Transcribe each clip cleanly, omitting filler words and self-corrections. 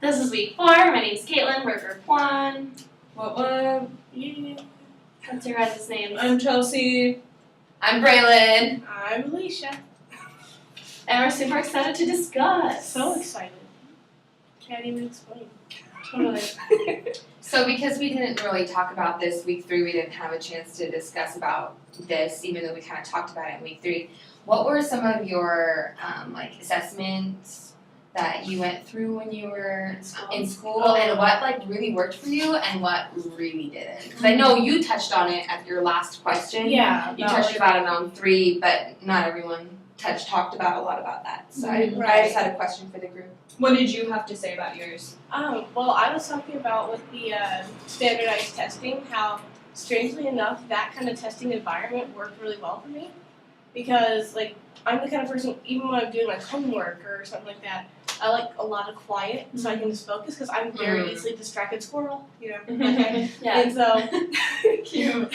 This is week 4. My name's Caitlin. We're group 1. What? Yeah. What's your guys' names? I'm Chelsea. I'm Braylon. I'm Alicia. And we're super excited to discuss. So excited. Can't even explain. Totally. So because we didn't really talk about this week 3, we didn't have a chance to discuss about this, even though we kind of talked about it in week 3. What were some of your assessments that you went through when you were in school, and what really worked for you and what really didn't? Because I know you touched on it at your last question. Yeah. You touched about it on 3, but not everyone talked about a lot about that. So I just had a question for the group. What did you have to say about yours? Well, I was talking about with the standardized testing, how strangely enough that kind of testing environment worked really well for me, because I'm the kind of person, even when I'm doing homework or something like that, I like a lot of quiet so I can just focus, because I'm very easily distracted squirrel, Okay. Yeah. And so Cute.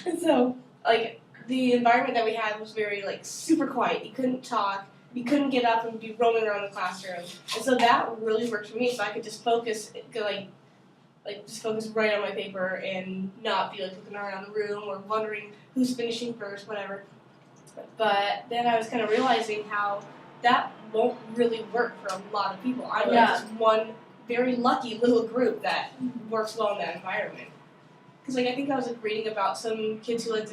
and so the environment that we had was very super quiet. You couldn't talk. You couldn't get up and be roaming around the classroom. And so that really worked for me. So I could just focus, just focus right on my paper and not be looking around the room or wondering who's finishing first, whatever. But then I was kind of realizing how that won't really work for a lot of people. I'm just one very lucky little group that works well in that environment. Because I think I was reading about some kids who it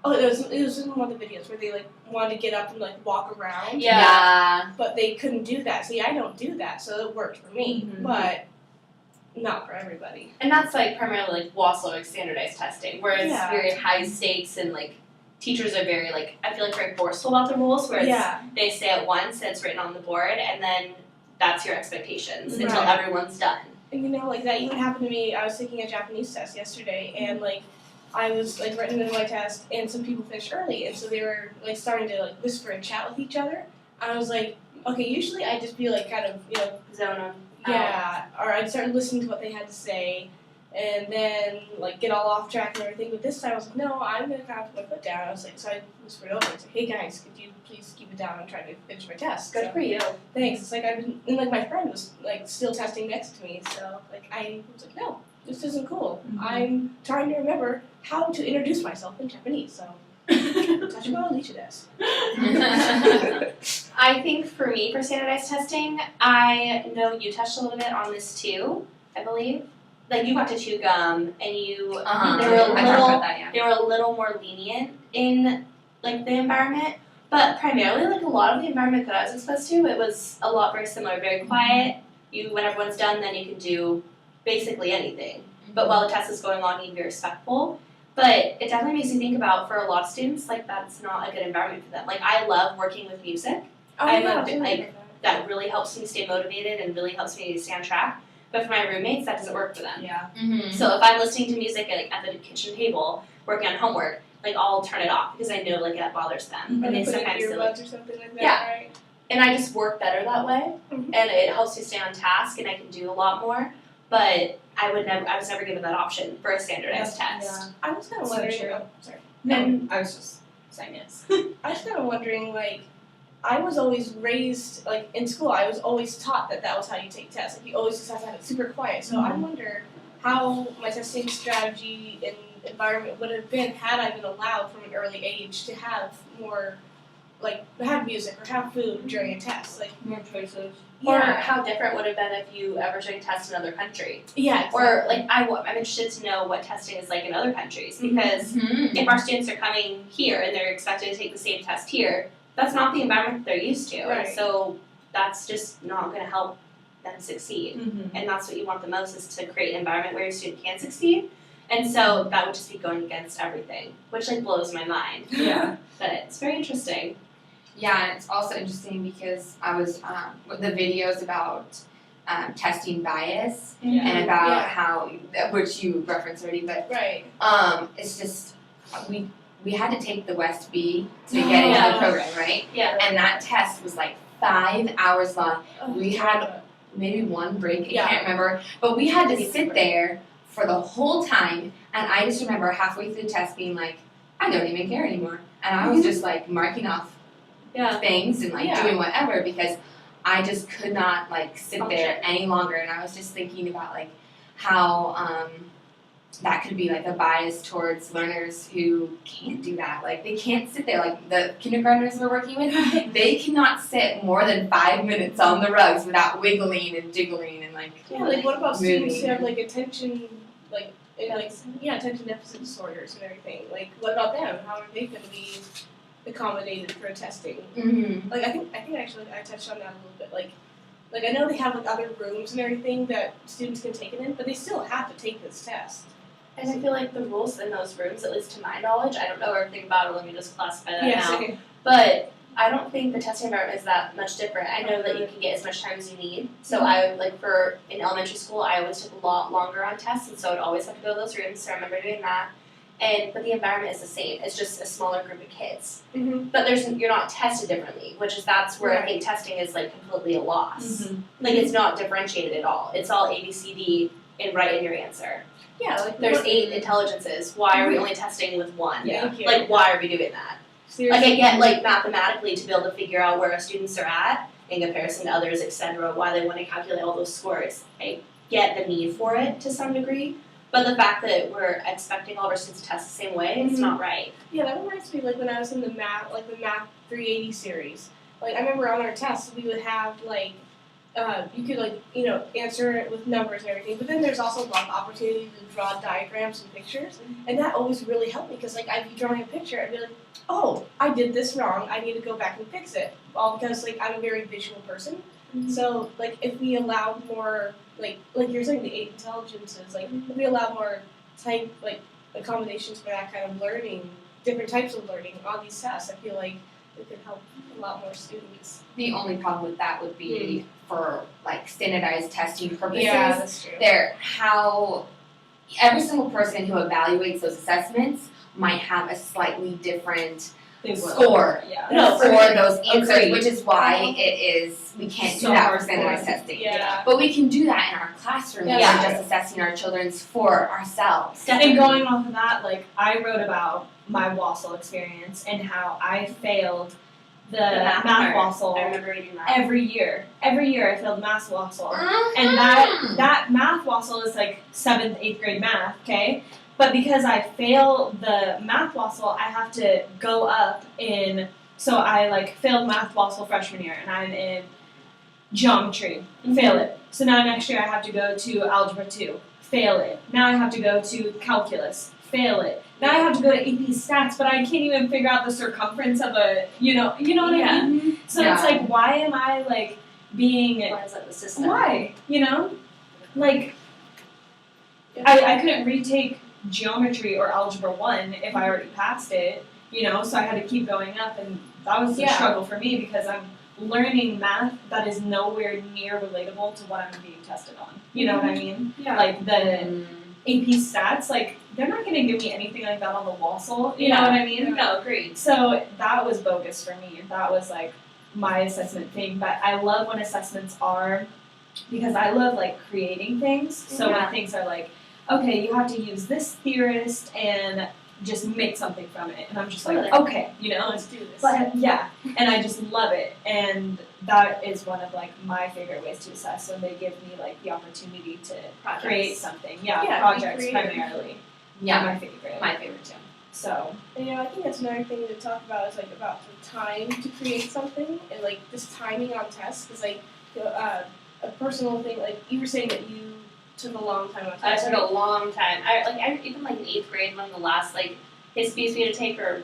was in one of the videos where they wanted to get up and walk around. Yeah. But they couldn't do that. See, I don't do that, so it worked for me. But not for everybody. And that's primarily WASL standardized testing, where it's very high stakes and teachers are very I feel very forceful about the rules, where they say it once and it's written on the board, and then that's your expectations until everyone's done. And that even happened to me. I was taking a Japanese test yesterday, and I was writing in my test, and some people finished early, and so they were starting to whisper and chat with each other. And I was okay, usually I'd just be kind of Zone on. yeah, or I'd start listening to what they had to say, and then get all off track and everything. But this time I was no, I'm gonna kind of put my foot down. I was so I whispered over. It's hey guys, could you please keep it down? I'm trying to finish my test. Good for you. Thanks. It's I've been, and my friend was still testing next to me, so I was no, this isn't cool. I'm trying to remember how to introduce myself in Japanese. So Tachibao Alicia desu. I think for me, for standardized testing, I know you touched a little bit on this too, I believe. You got to chew gum, and you they were a little more lenient in the environment, but primarily a lot of the environment that I was exposed to, it was a lot very similar, very quiet. When everyone's done, then you can do basically anything. But while the test is going on, you can be respectful. But it definitely makes you think about, for a lot of students, that's not a good environment for them. I love working with music. That really helps me stay motivated and really helps me stay on track. But for my roommates, that doesn't work for them. Yeah. So if I'm listening to music at the kitchen table, working on homework, I'll turn it off because I know that bothers them. And they sometimes earbuds or something like that, right? And I just work better that way, and it helps me stay on task, and I can do a lot more. But I was never given that option for a standardized test. Yeah. I was kind of wondering. Sorry. No, I was just saying yes. I was kind of wondering, I was always raised, in school, I was always taught that was how you take tests. You always just have to have it super quiet. So I wonder how my testing strategy and environment would have been had I been allowed from an early age to have more, have music or have food during a test. More choices. Or how different would have been if you ever took a test in another country. Yeah, exactly. Or, I'm interested to know what testing is like in other countries, because if our students are coming here and they're expected to take the same test here, that's not the environment that they're used to. Right. And so that's just not going to help them succeed. And that's what you want the most, is to create an environment where your student can succeed. And so that would just be going against everything, which blows my mind. Yeah. But it's very interesting. Yeah, and it's also interesting because I was with the videos about testing bias and about how, which you referenced already, but it's just we had to take the West B to get into the program, right? Yeah. And that test was 5 hours long. We had maybe one break, I can't remember, but we had to sit there for the whole time, and I just remember halfway through the test being I don't even care anymore, and I was just marking off things and doing whatever, because I just could not like sit there any longer, and I was just thinking about like how that could be like a bias towards learners who can't do that. Like they can't sit there. Like the kindergartners we're working with, they cannot sit more than 5 minutes on the rugs without wiggling and jiggling and like like what about moving. students who have like attention attention deficit disorders and everything? Like what about them? How are they going to be accommodated for testing? Mm-hmm. Like I think actually I touched on that a little bit. Like I know they have like other rooms and everything that students can take it in, but they still have to take this test. And I feel like the rules in those rooms, at least to my knowledge, I don't know everything about it, let me just classify that now. Okay. But I don't think the testing environment is that much different. I know that you can get as much time as you need. So I in elementary school, I always took a lot longer on tests, and so I'd always have to go to those rooms. So I remember doing that. But the environment is the same. It's just a smaller group of kids. Mm-hmm. But you're not tested differently, that's where I think testing is like completely a loss. Mm-hmm. Like it's not differentiated at all. It's all A, B, C, D, and write in your answer. Yeah, like There's 8 intelligences. Why are we only testing with 1? Yeah. Like why are we doing that? Seriously. Like I get like mathematically to be able to figure out where our students are at in comparison to others, etc. Why they want to calculate all those scores. I get the need for it to some degree, but the fact that we're expecting all of our students to test the same way, it's not right. Yeah, that reminds me like when I was in the math 380 series. Like I remember on our tests we would have like you could answer it with numbers and everything, but then there's also a lot of opportunity to draw diagrams and pictures, and that always really helped me because like I'd be drawing a picture, I'd be like, oh, I did this wrong, I need to go back and fix it, all because like I'm a very visual person. Mm-hmm. So like if we allowed more like you're saying the 8 intelligences, like if we allowed more type accommodations for that kind of learning, different types of learning on these tests, I feel like it could help a lot more students. The only problem with that would be for like standardized testing purposes. Yeah, that's true. How every single person who evaluates those assessments might have a slightly different score for those answers, Agreed. which is why we can't do that for standardized testing. Yeah. But we can do that in our classroom. Yeah. We're just assessing our children's for ourselves. And going off of that, like I wrote about my WASL experience and how I failed the math WASL I remember reading that. every year. Every year I failed math WASL. And that math WASL is like 7th, 8th grade math, okay? But because I fail the math WASL, I have to go up so I like failed math WASL freshman year and I'm in geometry, fail it. So now next year I have to go to algebra 2, fail it. Now I have to go to calculus, fail it. Now I have to go to AP stats, but I can't even figure out the circumference of you know what I mean? So it's like, why am I like being, Why is that the system? why, like, I couldn't retake geometry or algebra 1 if I already passed it, so I had to keep going up, and that was a struggle for me because I'm learning math that is nowhere near relatable to what I'm being tested on. You know what I mean? Yeah. Like the AP stats, like they're not going to give me anything like that on the WASL. You know what I mean? No, agreed. So that was bogus for me. That was like my assessment thing. But I love when assessments are, because I love like creating things. So when things are like, okay, you have to use this theorist and just make something from it. And I'm just like, okay, let's do this. But yeah, and I just love it. And that is one of like my favorite ways to assess, when they give me like the opportunity to create something. Yeah, projects primarily. Yeah, my favorite. My favorite too. So. And I think that's another thing to talk about is like about the time to create something and like just timing on tests, because like a personal thing, like you were saying that you took a long time on tests. I took a long time. I even like in 8th grade, one of the last like histories we had to take, or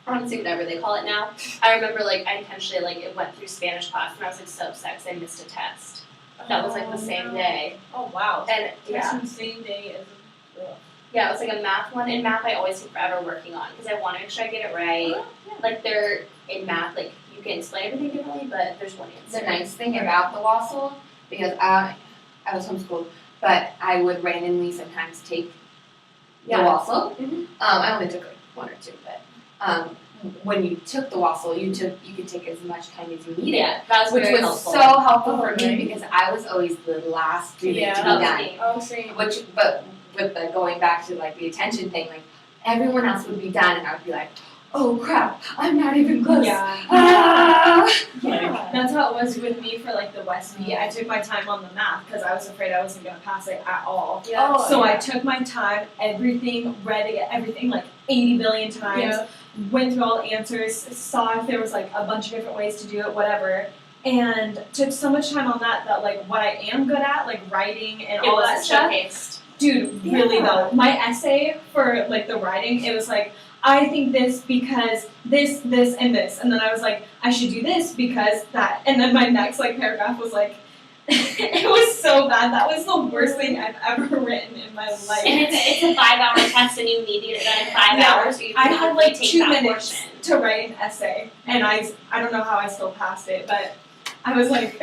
honestly whatever they call it now. I remember like I intentionally it went through Spanish class and I was like so upset because I missed a test. That was like the same day. Oh wow. And That's the same day as yeah, it was like a math one. In math, I always take forever working on because I want to make sure I get it right. Like they're in math, like you can explain everything differently, but there's one answer. The nice thing about the WASL, because I was homeschooled, but I would randomly sometimes take the WASL. I only took like 1 or 2, but when you took the WASL, you could take as much time as you needed. Yeah, that was which very was helpful. so helpful for me because I was always the last student to be that done. was me. But with the going back to like the attention thing, like everyone else would be done, and I would be like, oh crap, I'm not even close. Yeah. Ah! Yeah. That's how it was with me for like the West B. I took my time on the math because I was afraid I wasn't gonna pass it at all. Yeah. So I took my time, read it, everything like 80 billion times, went through all the answers, saw if there was like a bunch of different ways to do it, whatever. And took so much time on that like what I am good at, like writing and all that stuff. Showcased. Dude, really though. My essay for like the writing, it was like, I think this because this, and this. And then I was like, I should do this because that. And then my next like paragraph was like, it was so bad. That was the worst thing I've ever written in my life. And it's a 5-hour test, and you need to get it done in 5 hours. So you I can had like take 2 that minutes portion. to write an essay, and I don't know how I still passed it, but I was like,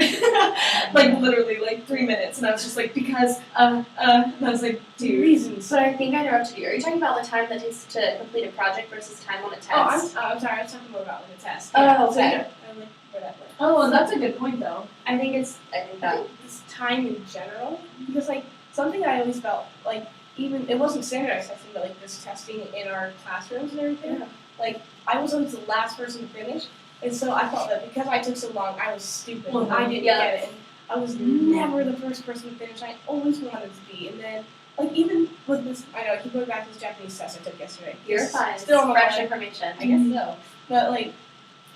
like literally like 3 minutes, and I was just like, because, and I was like, dude. Reasons. So I think I interrupted you. Are you talking about the time that takes to complete a project versus time on a test? Oh, I'm sorry. I was talking more about the test. Oh, Yeah. okay. So, yeah, I like where that went. Oh, well, that's a good point though. I think I that. think this time in general, because like something I always felt like even it wasn't standardized testing, but like this testing in our classrooms and everything. Yeah. Like I was always the last person to finish, and so I felt that because I took so long, I was stupid. Mhm. I didn't Yeah. get it. And I was never the first person to finish. I always wanted to be, and then like even with this, I know I keep going back to this Japanese test I took yesterday. You're It's fine. Still on It's my fresh mind. information. I guess so. But like,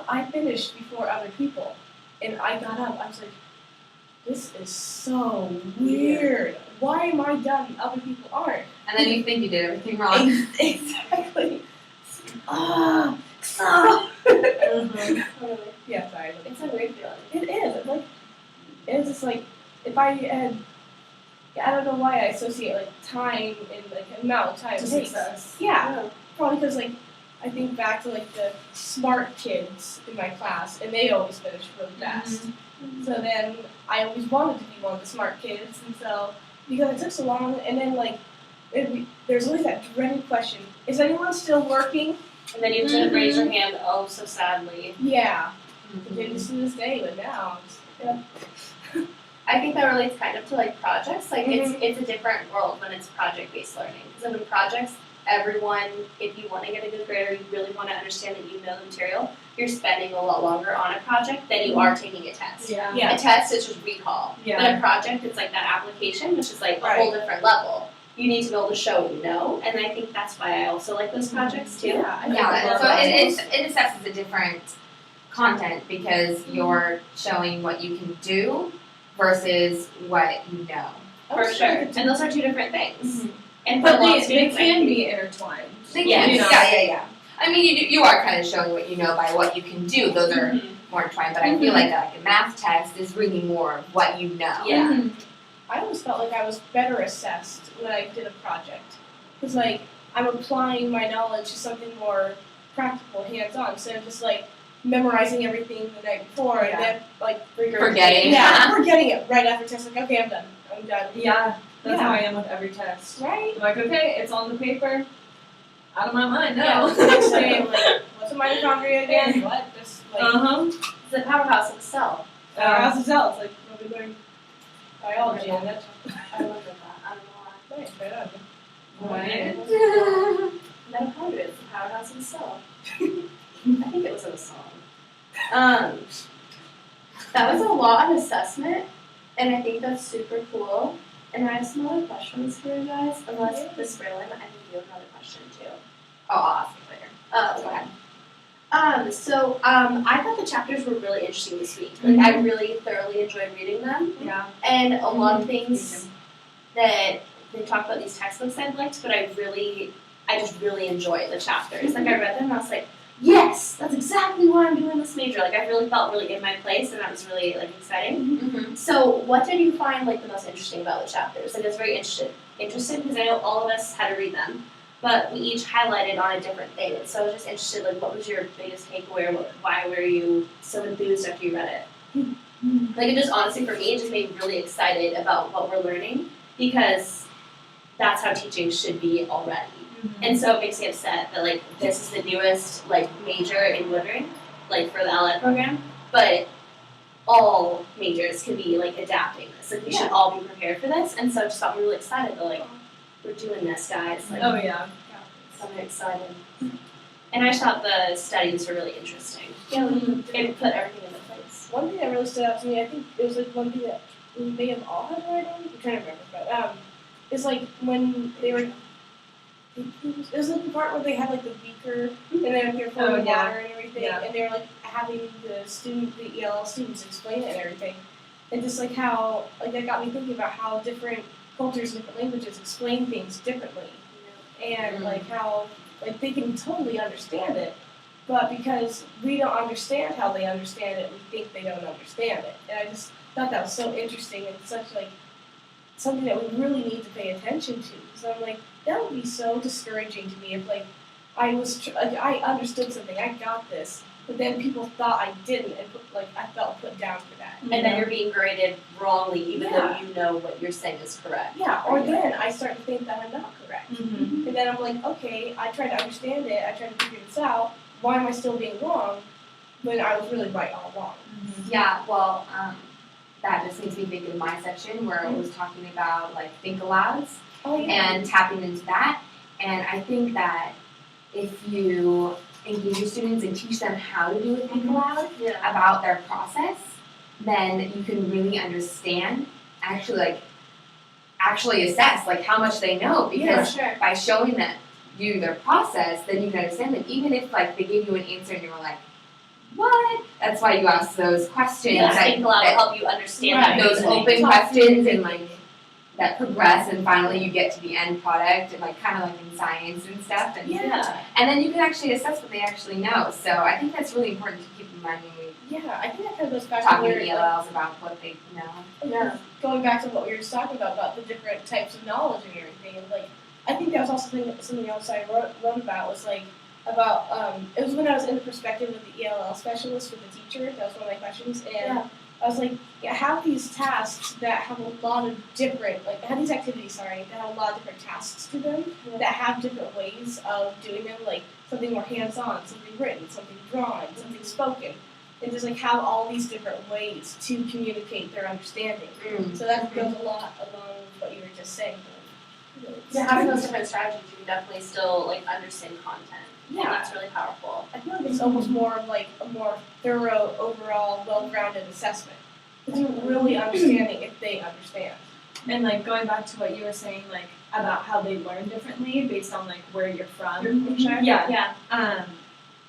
I finished before other people, and I got up. I was like, "This is so weird. Why am I done? And other people aren't." And then you think you did everything wrong. Exactly. Ah, so. Yeah, sorry. But It's a weird feeling. it is. It's like, it's just like if I had. I don't know why I associate like time and like amount of time it To takes. success. Yeah. Probably because like I think back to like the smart kids in my class, and they always finish really fast. So then I always wanted to be one of the smart kids, and so because it took so long, and then like there's always that dreaded question: is anyone still working? And then you have to raise your hand, oh, so sadly. Yeah. It is to this day, but now. I think that relates kind of to like projects. Like it's a different world when it's project-based learning. Because in projects, everyone, if you want to get a good grade or you really want to understand that you know the material, you're spending a lot longer on a project than you are taking a test. Yeah. Yeah. A test is just recall. Yeah. But a project, it's like that application, which is like a whole different level. You need to be able to show you know, and I think that's why I also like those projects too. Yeah, so it assesses a different content because you're showing what you can do versus what you know. For sure. And those are two different things. And for But a lot of they students, I can think- be intertwined. Yes. You know? Yeah. I mean, you are kind of showing what you know by what you can do. Those are more entwined, but I feel like a math test is really more of what you know. Yeah. I always felt like I was better assessed when I did a project. Because, like, I'm applying my knowledge to something more practical, hands-on, instead of just, like, memorizing everything the night before and then, like, Forgetting. Yeah, forgetting it right after test. Like, okay, I'm done. I'm done. Yeah, that's Yeah. how I am with every test. Right? I'm like, okay, it's on the paper. Out of my mind, no. Yeah, the next day, I'm like, what's a mitochondria again? What? Just, like, It's the powerhouse of the cell. powerhouse of cells. Like, nobody learned biology and that's I love that. I don't know why. nice, right on. Mitochondria is the powerhouse of the cell. I think it was in a song. That was a lot of assessment, and I think that's super cool. And I have some other questions for you guys, unless Miss Braylon, I think you have another question too. Oh, I'll ask you later. Go ahead. I thought the chapters were really interesting this week. Like, I really thoroughly enjoyed reading them. Yeah. And a lot of things that they talk about these textbooks I've liked, but I just really enjoyed the chapters. Like, I read them and I was like, yes, that's exactly why I'm doing this major. Like, I really felt really in my place, and that was really, like, exciting. So, what did you find, like, the most interesting about the chapters? Like, I was very interested because I know all of us had to read them, but we each highlighted on a different thing. And so I was just interested, like, what was your biggest takeaway, or why were you so enthused after you read it? Like, it just, honestly, for me, it just made me really excited about what we're learning, because that's how teaching should be already. And so it makes me upset that, like, this is the newest, like, major in woodring, like, for the ELL program, but all majors can be, like, adapting this. Like, we should all be prepared for this, and so I just got really excited that, like, we're doing this, guys. Like, Oh yeah. so I'm excited. And I just thought the studies were really interesting. Yeah, It put everything into place. one thing that really stood out to me, I think it was like one thing that we may have all had to write on. I'm trying to remember, but is like when they were. It was like the part where they had like the beaker and then they were pouring water and everything, and they were like having the ELL students explain it and everything, and just like how like that got me thinking about how different cultures and different languages explain things differently, and like how like they can totally understand it, but because we don't understand how they understand it, we think they don't understand it, and I just thought that was so interesting and such like something that we really need to pay attention to. Because I'm like, that would be so discouraging to me if like I was like I understood something, I got this, but then people thought I didn't, and like I felt put down for that. And then you're being graded wrongly, even though you know what you're saying is correct. Yeah, or then I start to think that I'm not correct, Mm-hmm. and then I'm like, okay, I tried to understand it, I tried to figure this out. Why am I still being wrong when I was really right all along? Yeah, well, that just makes me think of my section where it was talking about like think alouds Oh yeah. and tapping into that. And I think that if you engage your students and teach them how to do a think aloud about their process, then you can really understand, actually assess like how much they know, because by showing them you their process, then you can understand them. Even if like they gave you an answer and you were like, what? That's why you ask those questions. Yeah, that, think aloud will that- help you understand that those reasoning. open questions and like that progress, and finally you get to the end product, and like kind of like in science and stuff, and and then you can actually assess what they actually know. So I think that's really important to keep in mind when we Yeah, I think that kind of goes back talk to to where ELLs about what they know. Yeah. Going back to what we were just talking about the different types of knowledge and everything, and like I think that was also something else I wrote about was like about it was when I was in the perspective of the ELL specialist with the teacher. That was one of my questions, and I was like, have these tasks that have a lot of different have these activities that have a lot of different tasks to them that have different ways of doing them, like something more hands-on, something written, something drawn, something spoken. And just like have all these different ways to communicate their understanding. So that goes a lot along with what you were just saying. Yeah, having those different strategies, you can definitely still like understand content. Yeah. And that's really powerful. I feel like it's almost more of like a more thorough, overall, well-rounded assessment. Because you're really understanding if they understand. And like going back to what you were saying, like about how they learn differently based on like where you're from. Yeah.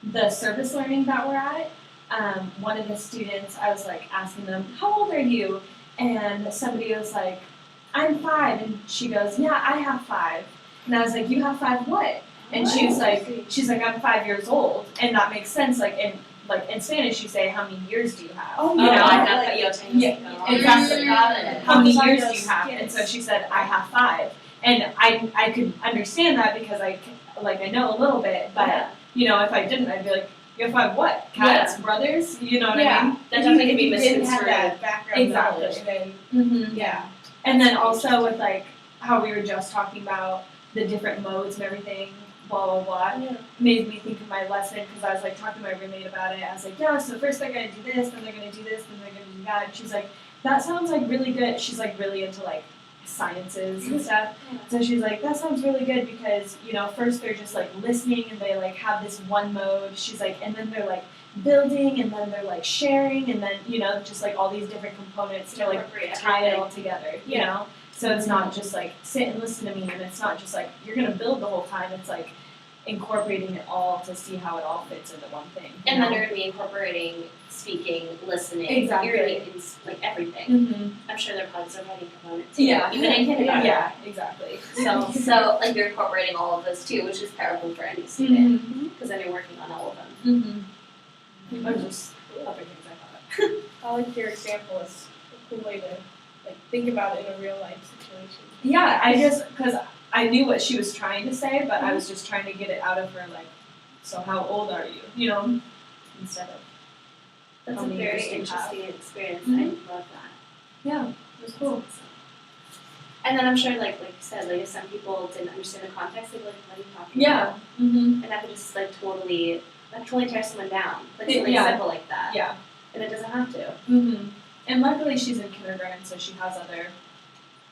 The service learning that we're at, one of the students, I was like asking them, how old are you? And somebody was like, I'm 5. And she goes, yeah, I have 5. And I was like, you have 5 what? And she's like, I'm 5 years old. And that makes sense. Like in Spanish, you say, how many years do you have? Oh, you know? Exactly. How many years do you have? And so she said, I have 5. And I could understand that because I know a little bit, but you know, if I didn't, I'd be like, you have 5 what? Cats, brothers? You know what I mean? That definitely could be If you didn't have misconstrued. that background knowledge, then And then also with like how we were just talking about the different modes and everything, blah blah blah, made me think of my lesson because I was like talking to my roommate about it. I was like, yeah, so first they're gonna do this, then they're gonna do this, then they're gonna do that. And she's like, that sounds like really good. She's like really into like sciences and stuff. So she's like, that sounds really good because, you know, first they're just like listening and they like have this one mode. She's like, and then they're like building and then they're like sharing and then, you know, just like all these different components to like tie it all together, you know? So it's not just like sit and listen to me, and it's not just like you're gonna build the whole time. It's like incorporating it all to see how it all fits into one thing. And then you're going to be incorporating speaking, listening. Exactly. You're going to be like everything. Mm-hmm. I'm sure there are probably some writing components. Too, Yeah. Even in kindergarten. Yeah, exactly. So like you're incorporating all of those too, which is powerful for any student because then you're working on all of them. Mm-hmm. Those are just other things I thought. I like your example. It's a cool way to like think about it in a real life situation. Yeah, because I knew what she was trying to say, but I was just trying to get it out of her, like, so how old are you? You know, instead of. That's how a many very years do you interesting experience. Mhm. I love that. Yeah, it was cool. And then I'm sure, like you said, like if some people didn't understand the context, they'd be like, "What are you talking Yeah. about?" Mm-hmm. And that could just like totally tear someone down. Like something Yeah. simple like that. Yeah. And it doesn't have to. Mm-hmm. And luckily she's in kindergarten, so she has other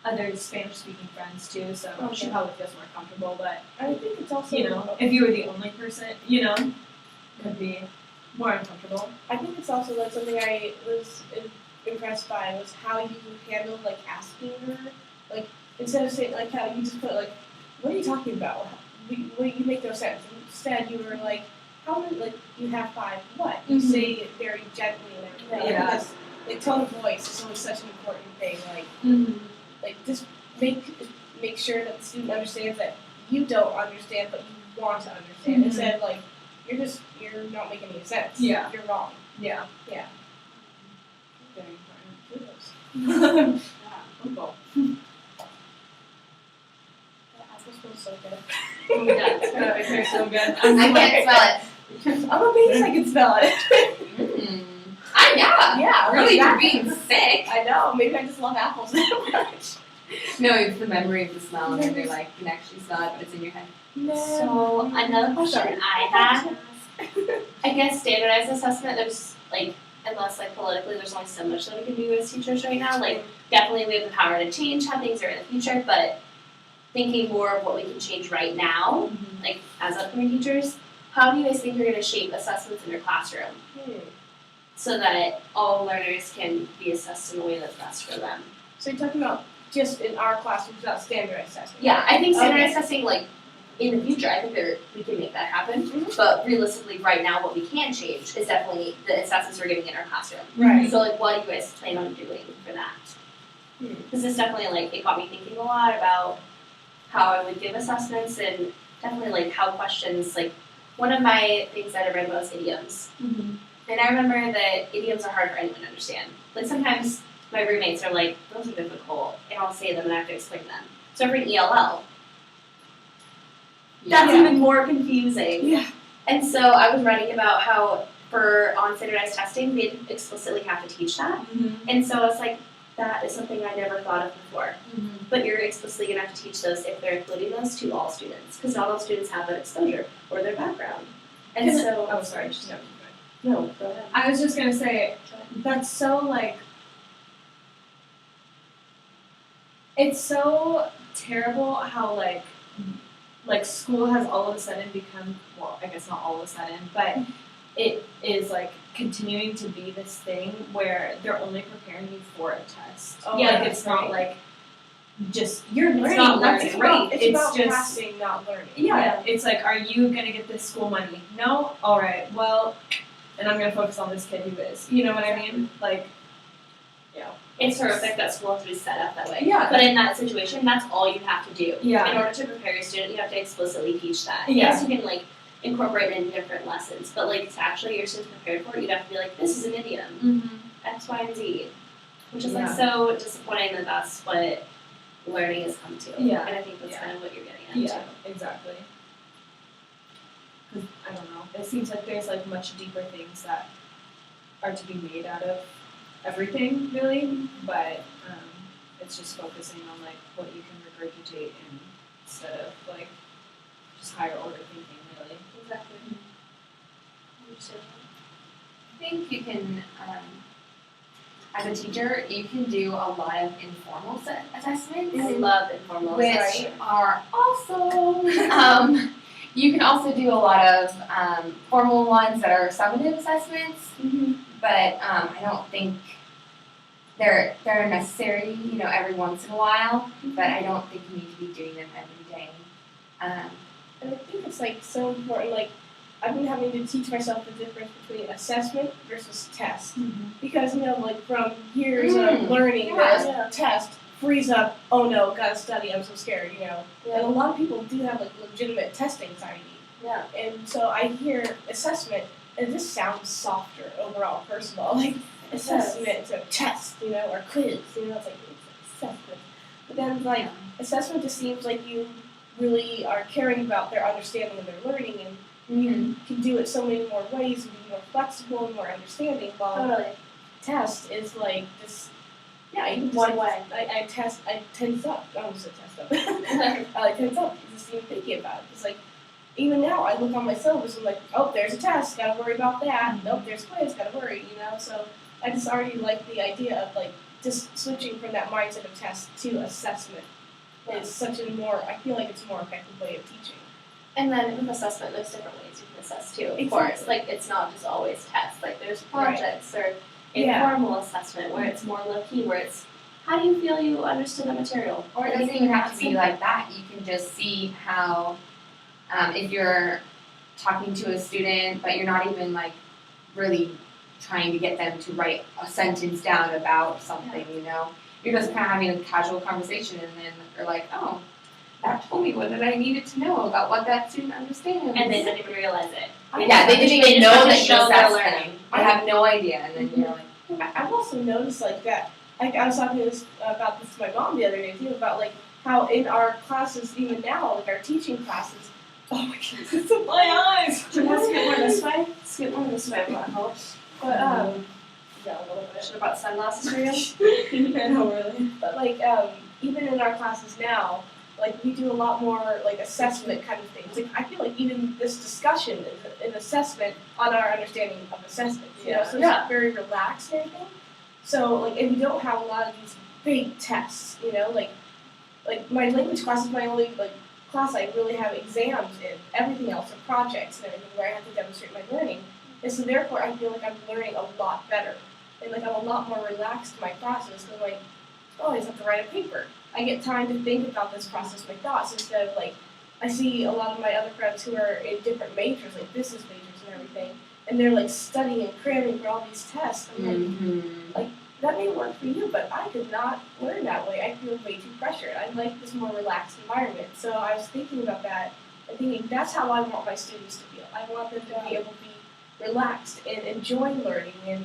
other Spanish-speaking friends too, so she Okay. probably feels more comfortable. But I think it's also if you were the only person, could be more uncomfortable. I think it's also like something I was impressed by was how you handled like asking her, like instead of saying like how you just put like, what are you talking about? You make no sense. Instead, you were like, how many like you have 5? What? You say it very gently and everything. Yeah. Because like tone of voice is always such an important thing. Like like just make sure that the student understands that you don't understand, but you want to understand. Instead of like you're not making any sense. Yeah. You're wrong. Yeah. Yeah. Very Kudos. important. That apple smells so good. Oh my God. It tastes so good. I can't smell I'm amazed I can smell it. it. Yeah. Yeah, Really, like for that. being sick. I know. Maybe I just love apples that much. No, it's the memory of the smell, and then you're like, you can actually smell it, but it's in your head. So another question I had, I guess standardized assessment, there's like, unless like politically there's only so much that we can do as teachers right now, like definitely we have the power to change how things are in the future, but thinking more of what we can change right now, like as upcoming teachers, how do you guys think you're going to shape assessments in your classroom so that all learners can be assessed in a way that's best for them? So you're talking about just in our classrooms, not standardized testing? Yeah, I think standardized testing, like, in the future, I think we can make that happen. But realistically, right now, what we can change is definitely the assessments we're giving in our classroom. Right. So, like, what do you guys plan on doing for that? Because this definitely, like, it got me thinking a lot about how I would give assessments and definitely, like, how questions, like, one of my things that I read was idioms. And I remember that idioms are hard for anyone to understand. Like, sometimes my roommates are like, those are difficult, and I'll say them and I have to explain them. So for an ELL, that's even more confusing. Yeah. And so I was writing about how on standardized testing, they explicitly have to teach that. And so it's like, that is something I never thought of before. But you're explicitly going to have to teach those if they're including those to all students, because not all students have that exposure or their background. And so, Oh, sorry. Just no, go ahead. I was just gonna say that's so like. It's so terrible how like school has all of a sudden become, well, I guess not all of a sudden, but it is like continuing to be this thing where they're only preparing you for a test. Oh, Yeah, like yeah, it's not right. like just you're learning. not That's learning, great. It's about just passing, not learning. yeah, it's like, are you gonna get this school money? No? Alright, well, and I'm gonna focus on this kid who is. You know what I mean? Like, It's horrific that school has to be set up that way. Yeah. But in that situation, that's all you have to do. Yeah. In order to prepare your student, you have to explicitly teach that. Yeah. Yes, you can like incorporate it into different lessons, but like to actually get your students prepared for it, you'd have to be like, this is an idiom, X, Y, and Z, which is like Yeah. so disappointing that that's what learning has come to. Yeah. And I think that's Yeah. kind of what you're getting at yeah, too. exactly. 'Cause I don't know. It seems like there's like much deeper things that are to be made out of everything, really. But it's just focusing on like what you can regurgitate instead of like just higher order thinking, really. Exactly. I think you can, as a teacher, you can do a lot of informal assessments. I love informal Which assessment. are awesome. You can also do a lot of formal ones that are summative assessments, but I don't think they're necessary, every once in a while, but I don't think you need to be doing them every day. And I think it's like so important, like I've been having to teach myself the difference between assessment versus test. Because like from years of learning this test, freeze up, oh no, gotta study, I'm so scared, And a lot of people do have like legitimate test anxiety. Yeah. And so I hear assessment and it just sounds softer overall, first of all. Like assessment to test, or quiz, it's like it's assessment. But then like assessment just seems like you really are caring about their understanding and their learning, and you can do it so many more ways and be more flexible and more understanding, while Totally. test is like this, you can just, One way. I tense up, I almost said test up. I tense up just even thinking about it. It's like, even now I look on my syllabus and I'm like, oh, there's a test, gotta worry about that. Nope, there's quiz, gotta worry, So I just already like the idea of like just switching from that mindset of test to assessment is such a more, I feel like it's a more effective way of teaching. And then with assessment, there's different ways you can assess too. Of Exactly. course, like it's not just always tests. Like there's projects or informal assessment where it's more low key, where it's how do you feel you understood the material? Or it doesn't even have to be like that. You can just see how, if you're talking to a student, but you're not even like really trying to get them to write a sentence down about something, You're just kind of having a casual conversation, and then they're like, oh, that told me what that I needed to know about what that student understands. And they didn't even realize it. Yeah, they didn't even know that show you're their assessing learning. them. They have no idea, and then you're like, I've also noticed like that. I was talking about this to my mom the other day too, about like how in our classes, even now, like our teaching classes, oh my goodness, it's in my eyes. Do you want to skip one this way? Skip one this way, will help. But yeah, a little bit. Should have brought sunglasses for you. No, really. But like even in our classes now, like we do a lot more like assessment kind of things. Like I feel like even this discussion is an assessment on our understanding of assessment. So it's very relaxed and everything. So like if you don't have a lot of these big tests, like my language class is my only like class I really have exams in. Everything else are projects and everything where I have to demonstrate my learning. And so therefore I feel like I'm learning a lot better. And like I'm a lot more relaxed in my classes because like, oh, I just have to write a paper. I get time to think about this, process my thoughts instead of like I see a lot of my other friends who are in different majors, like business majors and everything, and they're like studying and cramming for all these tests. I'm like that may work for you, but I could not learn that way. I feel way too pressured. I like this more relaxed environment. So I was thinking about that and thinking that's how I want my students to feel. I want them to be able to be relaxed and enjoy learning and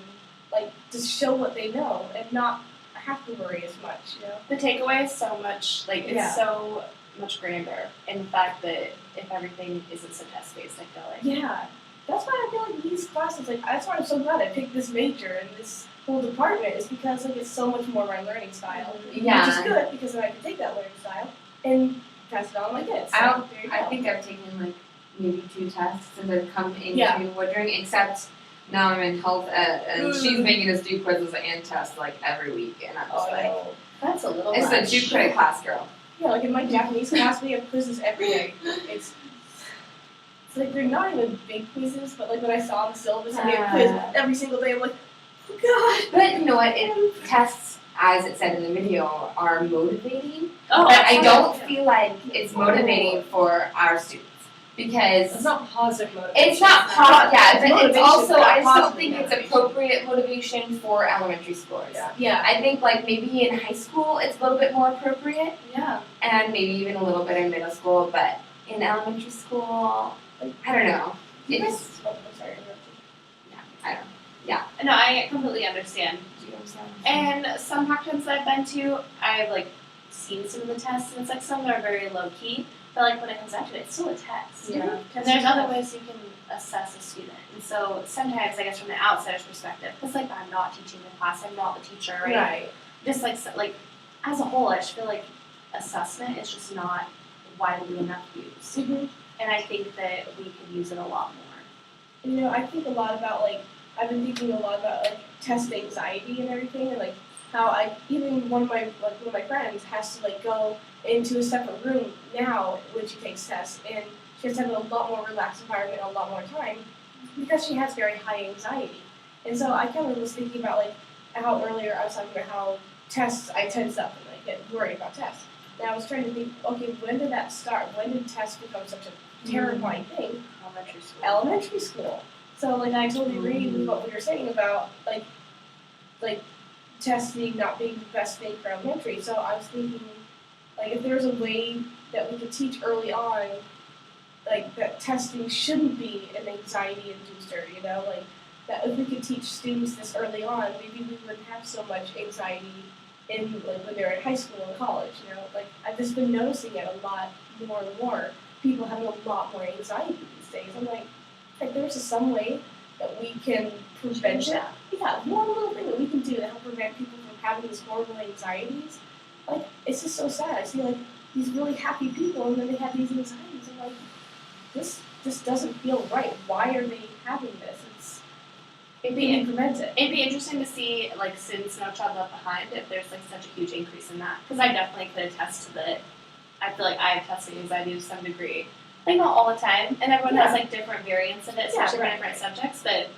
like just show what they know and not have to worry as much, The takeaway is so much, it's so much grander in the fact that if everything isn't so test based, I feel like. Yeah. That's why I feel like these classes, like that's why I'm so glad I picked this major and this whole department is because like it's so much more my learning style. Yeah. Which is good because then I can take that learning style and pass it on to my kids. So I think I've taken like maybe 2 tests since I've come into Woodring, except now I'm in health ed, and she's making us do quizzes and tests like every week, and I'm just like, that's a little it's much. a 2-credit class, girl. Yeah, like in my Japanese class, we have quizzes every day. It's like they're not even big quizzes, but like when I saw the syllabus and we have quiz every single day, I'm like, oh god. But you know what? Tests, as it said in the video, are motivating. Oh, but I don't feel like it's motivating for our students. Because It's not positive motivation. it's not but it's also I just don't positive think it's motivation. appropriate motivation for elementary schoolers. Yeah. I think like maybe in high school it's a little bit more appropriate, Yeah. and maybe even a little bit in middle school, but in elementary school, like, I don't know. It's I'm sorry. I don't know. No, I completely understand. Do you understand? And some practicums that I've been to, I've like seen some of the tests, and it's like some that are very low key. But like when it comes down to it, it's still a test. Yeah. And there's other ways you can assess a student. And so sometimes, I guess from the outsider's perspective, because like I'm not teaching the class, I'm not the teacher, right? Right. Just like as a whole, I just feel like assessment is just not widely enough used. Mm-hmm. And I think that we could use it a lot more. I think a lot about like I've been thinking a lot about like test anxiety and everything, and like how even one of my friends has to like go into a separate room now when she takes tests, and she has to have a lot more relaxed environment, a lot more time, because she has very high anxiety. And so I kind of was thinking about like how earlier I was talking about how tests I tense up and I get worried about tests. And I was trying to think, okay, when did that start? When did tests become such a terrifying thing? Elementary school. Elementary school. So like I totally agree with what we were saying about like testing not being the best thing for elementary. So I was thinking like if there's a way that we could teach early on, like that testing shouldn't be an anxiety inducer, like that if we could teach students this early on, maybe we wouldn't have so much anxiety in like when they're in high school and college, like I've just been noticing it a lot more and more. People having a lot more anxiety these days. I'm like there's some way that we can prevent it. Yeah, one little thing that we can do to help prevent people from having these horrible anxieties. Like, it's just so sad. I see, like, these really happy people, and then they have these anxieties. I'm like, this doesn't feel right. Why are they having this? It'd Being be implemented. interesting to see, like, since No Child Left Behind, if there's like such a huge increase in that. Because I definitely could attest to that. I feel like I have testing anxiety to some degree. Like, not all the time, and everyone has like different variants of it, especially for different subjects. But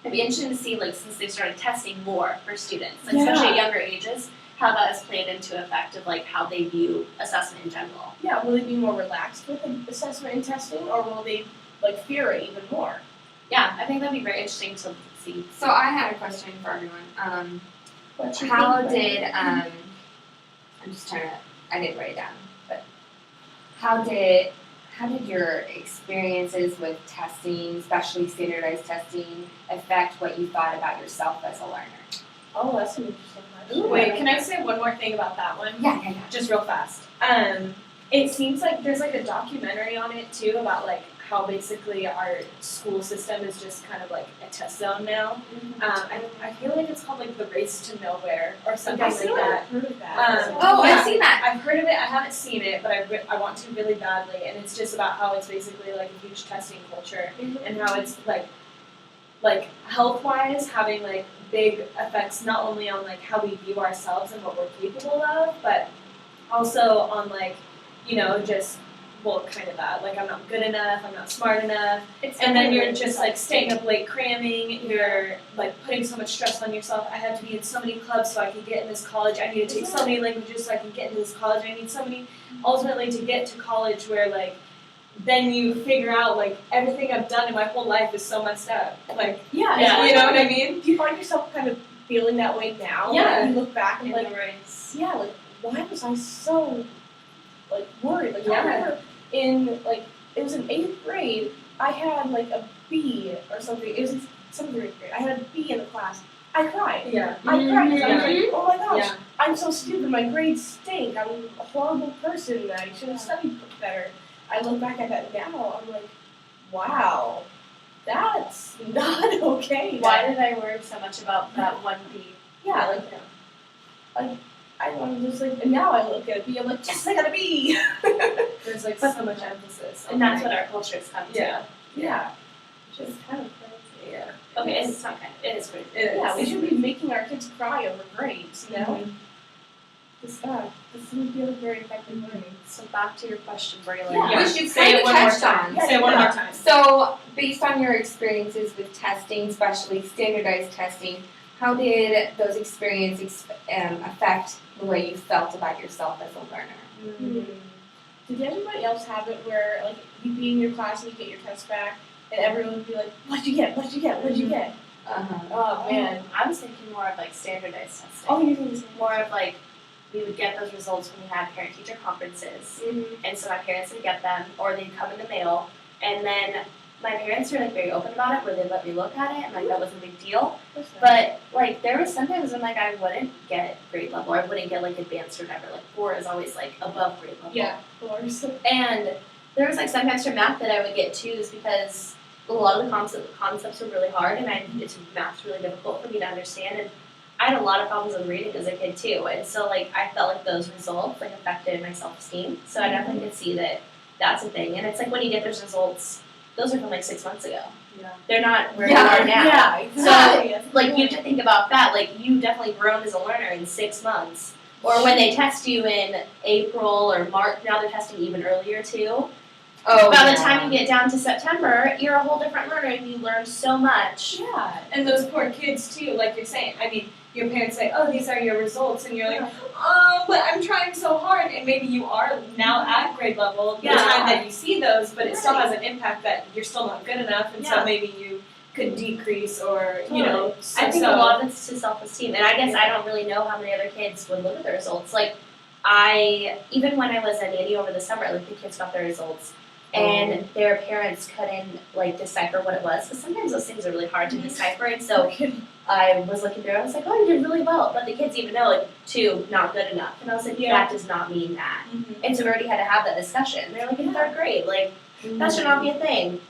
it'd be interesting to see, like, since they started testing more for students, like, especially at younger ages, how that has played into effect of like how they view assessment in general. Yeah, will they be more relaxed with assessment and testing, or will they like fear it even more? Yeah, I think that'd be very interesting to see. So I had a question for everyone. How did I'm just trying to, I didn't write it down, but how did your experiences with testing, especially standardized testing, affect what you thought about yourself as a learner? Oh, that's an interesting question. Wait, can I say one more thing about that one? Yeah. Just real fast. It seems like there's like a documentary on it too about like how basically our school system is just kind of like a test zone now. I feel like it's called like the race to nowhere or something like that. I've heard of that. I've seen that. I've heard of it. I haven't seen it, but I want to really badly. And it's just about how it's basically like a huge testing culture and how it's like health wise having like big effects not only on like how we view ourselves and what we're capable of, but also on like, you know, just kind of that. Like, I'm not good enough, I'm not smart enough. And then you're just like staying up late cramming, you're like putting so much stress on yourself. I have to be in so many clubs so I can get in this college. I need to take so many languages so I can get into this college. I need so many, ultimately to get to college where like, then you figure out like everything I've done in my whole life is so messed up. Like, you know what I mean? Do you find yourself kind of feeling that way now? Yeah. Like, you look back and like, race. like, why was I so like worried? Like, I remember in like, it was in 8th grade, I had like a B or something. It was in 7th or 8th grade. I had a B in the class. I cried. Yeah. I cried because I was like, oh my gosh, Yeah. I'm so stupid. My grades stink. I'm a horrible person. I should have studied better. I look back at that now. I'm like, wow, that's not okay. Why did I worry so much about that one B? Yeah, like I don't know, just like, and now I look at a B, I'm like, yes, I got a B. There's like so much emphasis. And that's what our culture has come to. Yeah. Which is kind of crazy. Yeah. Okay, it's not kind of, it is crazy. Yeah, we should be making our kids cry over grades, you know? This doesn't feel very effective learning. So back to your question, Braylon. Yeah. We should Say kind it of one more touched time. on. Yeah, Say it one more time. So, based on your experiences with testing, especially standardized testing, how did those experiences affect the way you felt about yourself as a learner? Did anybody else have it where, like, you'd be in your class and you get your test back, and everyone would be like, what'd you get? What'd you get? What'd you get? Oh, man. I was thinking more of like standardized testing. Oh, you think More of like, we would get those results when we had parent-teacher conferences. And so my parents would get them, or they'd come in the mail, and then my parents were like very open about it, where they'd let me look at it, and like that wasn't a big deal. But like there was sometimes when like I wouldn't get grade level, I wouldn't get like advanced or whatever. Like 4 is always like above grade level. Yeah, of course. And there was like sometimes for math that I would get 2s because a lot of the concepts were really hard, and math's really difficult for me to understand. And I had a lot of problems with reading as a kid too, and so like I felt like those results like affected my self-esteem. So I definitely could see that that's a thing. And it's like when you get those results, those are from like 6 months ago. Yeah. They're not where you are now. Yeah, exactly. So like you have to think about that. Like you definitely grown as a learner in 6 months. Or when they test you in April or March, now they're testing even earlier too. Oh, By the time you get down to September, you're a whole different learner and you learn so much. Yeah, and those poor kids too, like you're saying. I mean, your parents say, oh, these are your results, and you're like, oh, but I'm trying so hard, and maybe you are now at grade level the time that you see those, but it still has an impact that you're still not good enough, and so maybe you could decrease or, you know. I think a lot of it's to self-esteem, and I guess I don't really know how many other kids would look at the results. Like, even when I was a nanny over the summer, like the kids got their results, and their parents couldn't like decipher what it was, because sometimes those things are really hard to decipher, and so I was looking through it, I was like, oh, you did really well, but the kids even know, like, 2, not good enough, and I was like, that does not mean that, and so we already had to have that discussion. They're like, in 3rd grade, like, that should not be a thing.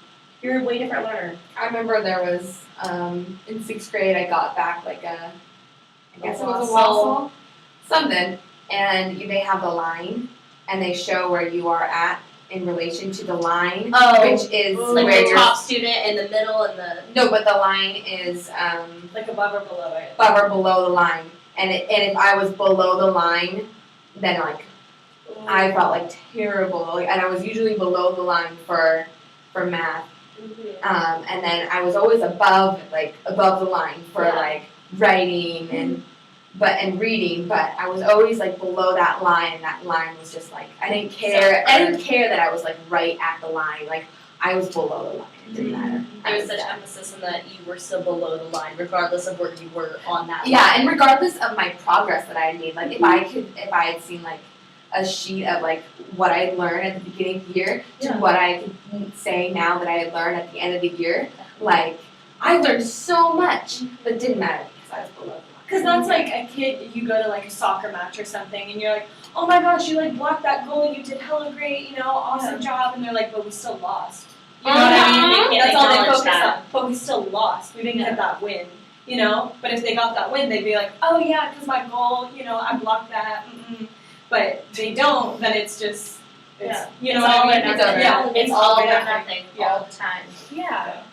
You're a way different learner. I remember there was, in 6th grade, I got back like I guess it was a wassel, something, and they have the line, and they show where you are at in relation to the line, Oh, which is like where the you're top student in the middle and the. no, but the line is Like above or below it. above or below the line, and if I was below the line, then like I felt like terrible, like, and I was usually below the line for math, and then I was always above the line for like writing and reading, but I was always like below that line, and that line was just like I didn't care. I didn't care that I was like right at the line, like I was below the line. It didn't matter. There was such emphasis on that you were still below the line, regardless of where you were on that line. Yeah, and regardless of my progress that I had made, like if I had seen like a sheet of like what I had learned at the beginning of the year to what I could say now that I had learned at the end of the year, like I learned so much, but it didn't matter because I was below the line. Because that's like a kid, you go to like a soccer match or something, and you're like, oh my gosh, you like blocked that goal, you did hella great, you know, awesome job, and they're like, but we still lost. You know what I mean? That's all they focus on. But we still lost. We didn't get that win, you know? But if they got that win, they'd be like, oh yeah, because my goal, you know, I blocked that. But they don't, then it's just, you know what I mean? It's over. Yeah, It's all or nothing all the time. Yeah.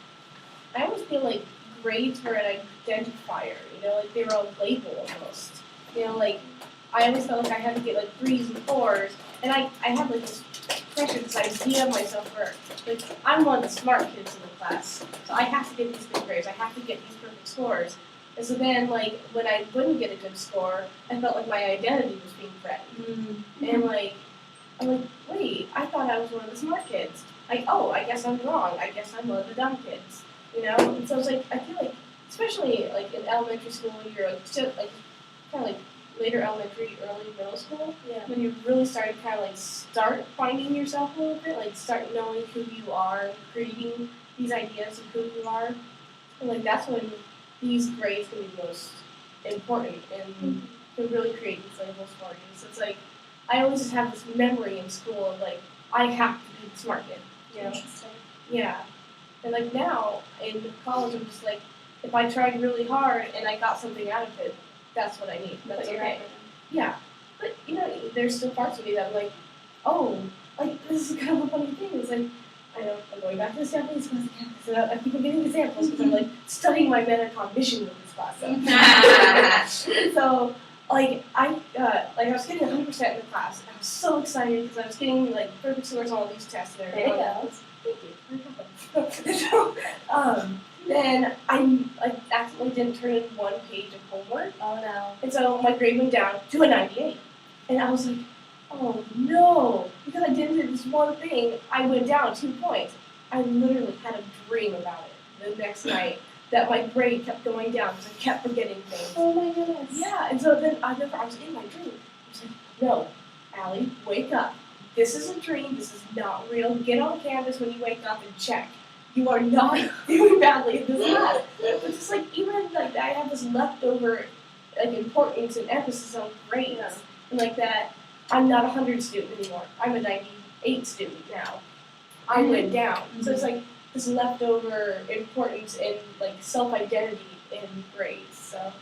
I always feel like grades were an identifier, you know, like they were a label almost. You know, like I always felt like I had to get like 3s and 4s, and I had like this precious idea of myself where like I'm one of the smart kids in the class, so I have to get these good grades, I have to get these perfect scores. And so then like when I wouldn't get a good score, I felt like my identity was being threatened. And like I'm like, wait, I thought I was one of the smart kids. Like, oh, I guess I'm wrong. I guess I'm one of the dumb kids. You know? And so it's like I feel like especially like in elementary school you're like still like kinda like later elementary, early middle school, when you really started kind of like start finding yourself a little bit, like start knowing who you are, creating these ideas of who you are, and like that's when these grades can be most important and can really create these labels for you. So it's like I always just have this memory in school of like I have to be the smart kid, you know? Yeah, and like now in college, I'm just like if I tried really hard and I got something out of it. That's what I need. That's okay. Yeah. But, you know, there's still parts of me that I'm like, oh, like, this is kind of a funny thing. It's like, I know, I'm going back to this Japanese class again, so I keep on getting examples because I'm, like, studying my metacognition with this class. So, like, I was getting 100% in the class, and I was so excited because I was getting, like, perfect scores on all these tests and everything. There you go. Thank you. So, then I accidentally didn't turn in one page of homework. Oh no. And so my grade went down to a 98. And I was like, oh no, because I didn't do this one thing, I went down 2 points. I literally had a dream about it the next night that my grade kept going down because I kept forgetting things. Oh my goodness. Yeah, and so then I remember I was in my dream. I was like, no, Allie, wake up. This is a dream, this is not real. Get on Canvas when you wake up and check. You are not doing badly in this class. But just like even like I have this leftover like importance and emphasis on grades and like that I'm not a 100 student anymore. I'm a 98 student now. I went down. So it's like this leftover importance and like self identity in grades. So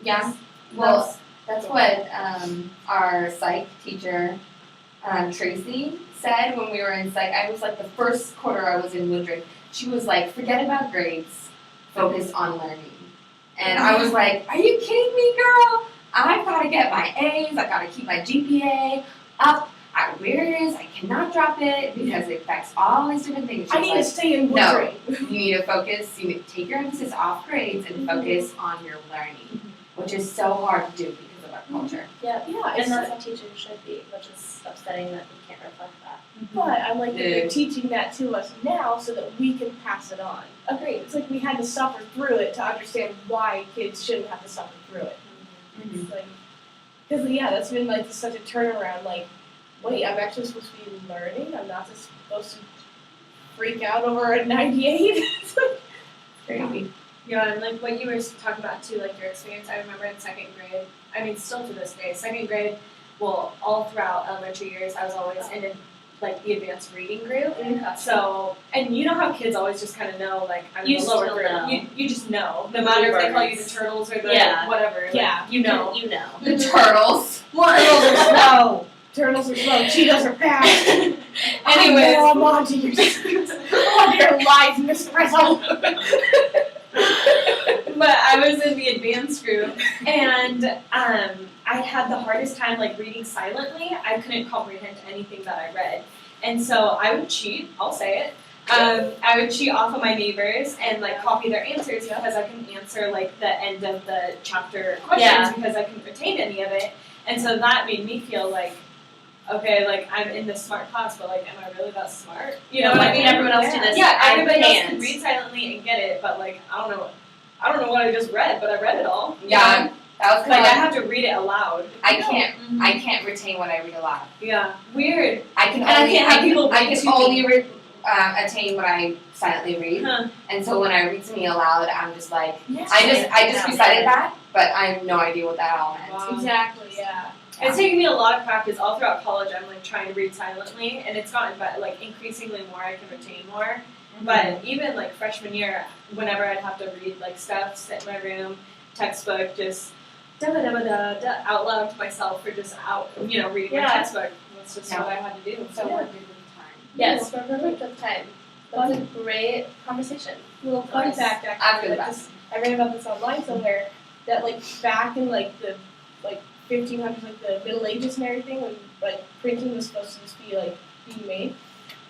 yeah. Well, that's what our psych teacher Tracy said when we were in psych. I was like the first quarter I was in Woodruff. She was like, forget about grades, focus on learning. And I was like, are you kidding me, girl? I've got to get my A's, I've got to keep my GPA up at where it is, I cannot drop it because it affects all these different things. I need to stay in Woodruff. No, you need to focus, you need to take your emphasis off grades and focus on your learning, which is so hard to do because of our culture. Yeah, Yeah, and that's how teachers should be, which is upsetting that we can't reflect that. But I like that they're teaching that to us now so that we can pass it on. Agreed. It's like we had to suffer through it to understand why kids shouldn't have to suffer through it. It's like, because that's been like such a turnaround. Like, wait, I'm actually supposed to be learning. I'm not just supposed to freak out over a 98. It's like crazy. Yeah, and like what you were talking about too, like your experience. I remember in 2nd grade. I mean, still to this day, 2nd grade. Well, all throughout elementary years, I was always in like the advanced reading group. So, and you know how kids always just kind of know, like I'm in the lower group. You just know, no matter if they call you the turtles or the whatever. Like, you know. You know. The turtles. Turtles are slow. Turtles are slow. Cheetahs are fast. Anyways. I'm on to your lies, Miss Frizzle. But I was in the advanced group, and I had the hardest time like reading silently. I couldn't comprehend anything that I read, and so I would cheat. I'll say it. I would cheat off of my neighbors and like copy their answers because I couldn't answer like the end of the chapter questions because I couldn't retain any of it, and so that made me feel like, okay, like I'm in this smart class, but like, am I really that smart? You know, Why can't everyone else do this? Yeah, I everybody else can't. can read silently and get it, but like I don't know what I just read, but I read it all. Yeah, You know? that was Like I kind of have to read it aloud. I can't retain what I read aloud. Yeah, weird. I can And I only can't have people I read can to only me. attain what I silently read. Huh. And so when I read to me aloud, I'm just like Yes. I just recited that, but I have no idea what that all meant. Wow. Exactly, yeah. It's taken me a lot of practice all throughout college. I'm like trying to read silently, and it's gotten better. Like increasingly more, I can retain more. But even like freshman year, whenever I'd have to read like stuff, sit in my room, textbook, just da da da da da out loud to myself, or just reading my textbook. That's just what I had to do. So So we're good with time. Yes, we're perfect with time. That's a great conversation. Little fun Nice. fact, After actually, the like best. this, I read about this online somewhere that like back in like the 1500s, like the Middle Ages and everything, when like printing was supposed to just be like being made,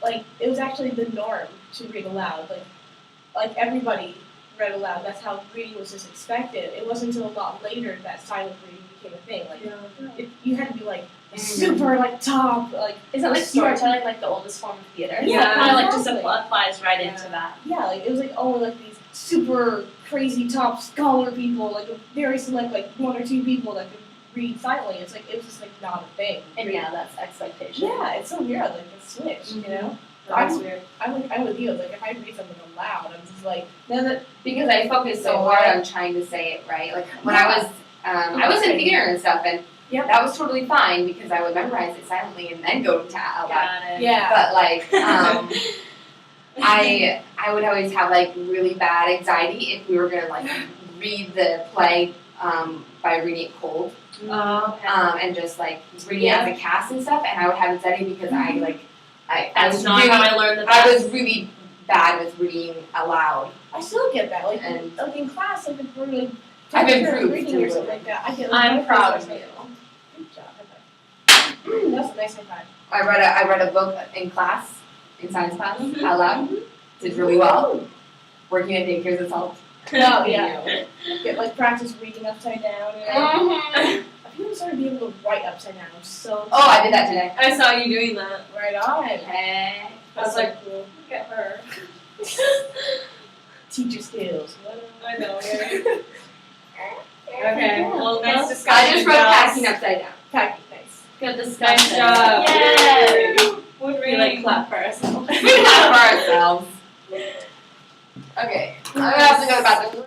like it was actually the norm to read aloud. Like everybody read aloud. That's how reading was just expected. It wasn't until a lot later that silent reading became a thing. Like you had to be like super like top like. Isn't like story- storytelling like the oldest form of theater? Yeah, So it kind of like just exactly. applies right Yeah. into that. Yeah, like it was like only like these super crazy top scholar people, like a very select like one or two people that could read silently. It's like it was just like not a thing. And yeah, that's expectation. Yeah, it's so weird, like the switch, you know? that's weird. I'm with you. Like if I read something aloud, I'm just like Because I focused so hard on trying to say it right. Like when I was in theater and stuff, and that was totally fine because I would memorize it silently and then go to out loud. Got it. yeah. But like, I would always have like really bad anxiety if we were gonna like read the play by reading it cold, and just like reading it as a cast and stuff. And I would have anxiety because I That's was not really, how I learned the best. I was really bad with reading aloud. I still get that. Like And- like in class, like if we're like I've taking improved reading too. or something like that. I get like, I'm my proud first of like, you. Good job. High five. That's a nice high five. I read a book in class, in science class, out loud. Did really well. Working at daycares has helped. No, yeah. Get like practice reading upside down. I feel started to be able to write upside down. I'm so Oh, I did that today. I saw you doing that. right on. Hey. I was like, cool. look at her. Teacher skills. I know. Right? Okay. Well, Nice nice I discussion. just wrote packing upside down. Packing, nice. Good Nice discussion. job. Yay! Would We like clap for ourselves. We clap for ourselves. Okay, I'm gonna have to go to the bathroom.